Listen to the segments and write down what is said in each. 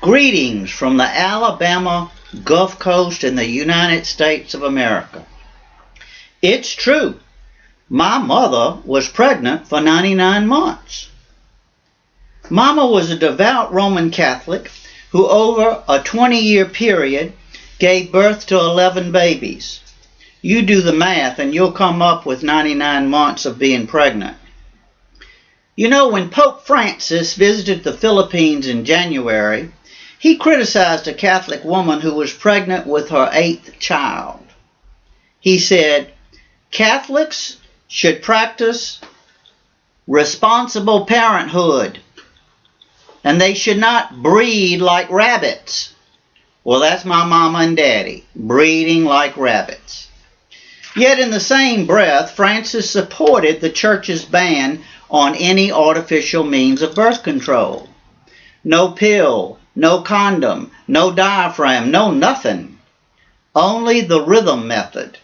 Greetings from the Alabama Gulf Coast in the United States of America. It's true, my mother was pregnant for 99 months. Mama was a devout Roman Catholic who over a 20-year period gave birth to 11 babies. You do the math and you'll come up with 99 months of being pregnant. You know, when Pope Francis visited the Philippines in January, he criticized a Catholic woman who was pregnant with her 8th child. He said, Catholics should practice responsible parenthood, and they should not breed like rabbits. Well, that's my mama and daddy, breeding like rabbits. Yet in the same breath, Francis supported the church's ban on any artificial means of birth control. No pill, no condom, no diaphragm, no nothing. Only the rhythm method,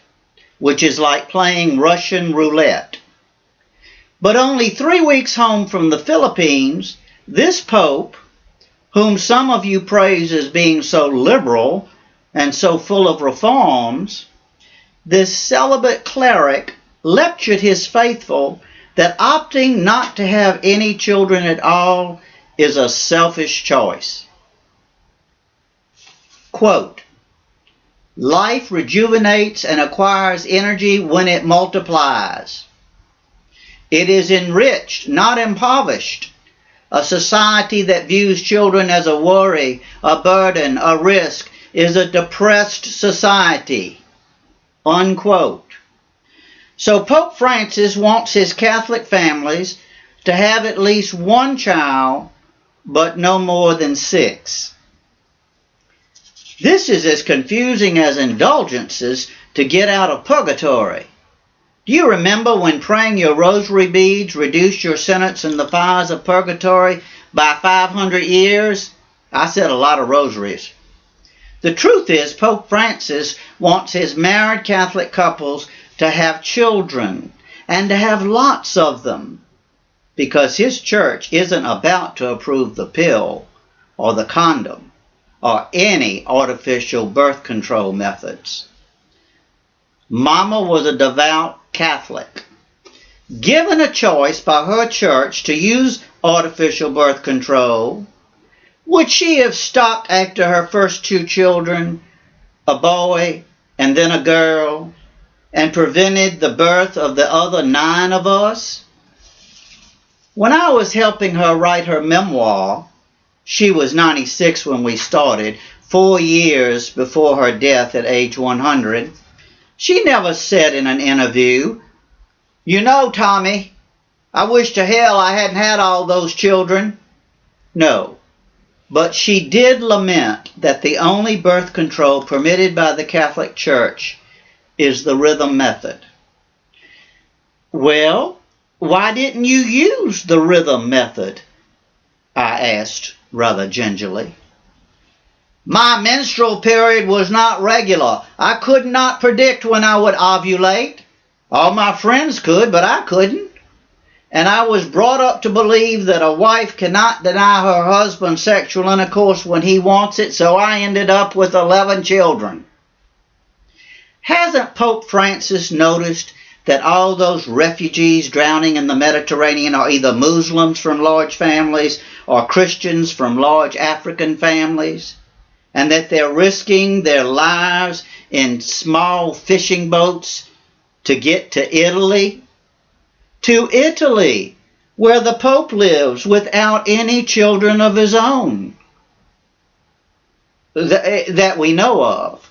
which is like playing Russian roulette. But only 3 weeks home from the Philippines, this Pope, whom some of you praise as being so liberal and so full of reforms, this celibate cleric lectured his faithful that opting not to have any children at all is a selfish choice. Quote, life rejuvenates and acquires energy when it multiplies. It is enriched, not impoverished. A society that views children as a worry, a burden, a risk is a depressed society. Unquote. So Pope Francis wants his Catholic families to have at least one child, but no more than 6. This is as confusing as indulgences to get out of purgatory. Do you remember when praying your rosary beads reduced your sentence in the fires of purgatory by 500 years? I said a lot of rosaries. The truth is, Pope Francis wants his married Catholic couples to have children, and to have lots of them, because his church isn't about to approve the pill or the condom or any artificial birth control methods. Mama was a devout Catholic. Given a choice by her church to use artificial birth control, would she have stopped after her first 2 children, a boy and then a girl, and prevented the birth of the other 9 of us? When I was helping her write her memoir, she was 96 when we started, 4 years before her death at age 100, she never said in an interview, you know, Tommy, I wish to hell I hadn't had all those children. No, but she did lament that the only birth control permitted by the Catholic Church is the rhythm method. Well, why didn't you use the rhythm method? I asked rather gingerly. My menstrual period was not regular. I could not predict when I would ovulate. All my friends could, but I couldn't. And I was brought up to believe that a wife cannot deny her husband sexual intercourse when he wants it, so I ended up with 11 children. Hasn't Pope Francis noticed that all those refugees drowning in the Mediterranean are either Muslims from large families or Christians from large African families, and that they're risking their lives in small fishing boats to get to Italy? To Italy, where the Pope lives without any children of his own that we know of.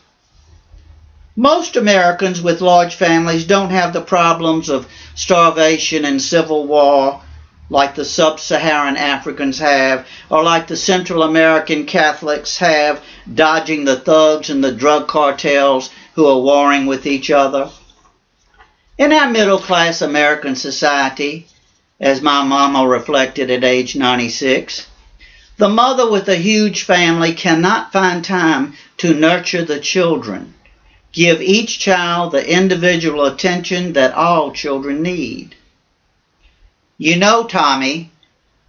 Most Americans with large families don't have the problems of starvation and civil war like the sub-Saharan Africans have, or like the Central American Catholics have, dodging the thugs and the drug cartels who are warring with each other. In our middle-class American society, as my mama reflected at age 96, the mother with a huge family cannot find time to nurture the children, give each child the individual attention that all children need. You know, Tommy,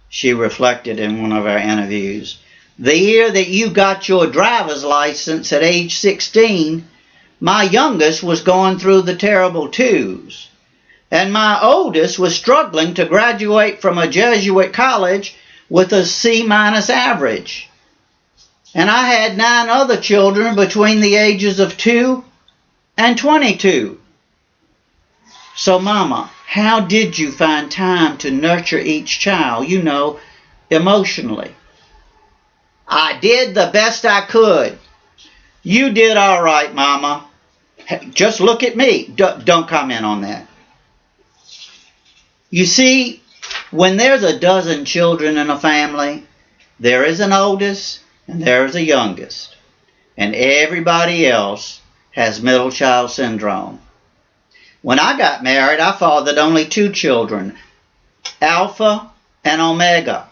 she reflected in one of our interviews. The year that you got your driver's license at age 16, my youngest was going through the terrible twos, and my oldest was struggling to graduate from a Jesuit college with a C- average. And I had 9 other children between the ages of 2 and 22. So, Mama, how did you find time to nurture each child, emotionally? I did the best I could. You did all right, Mama. Just look at me. Don't comment on that. You see, when there's a dozen children in a family, there is an oldest and there is a youngest. And everybody else has middle child syndrome. When I got married, I fathered only 2 children, Alpha and Omega.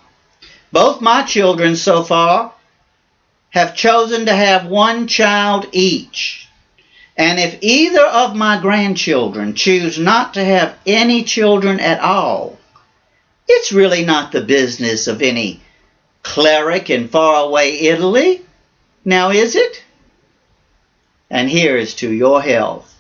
Both my children so far have chosen to have 1 child each. And if either of my grandchildren choose not to have any children at all, it's really not the business of any cleric in faraway Italy. Now is it? And here is to your health.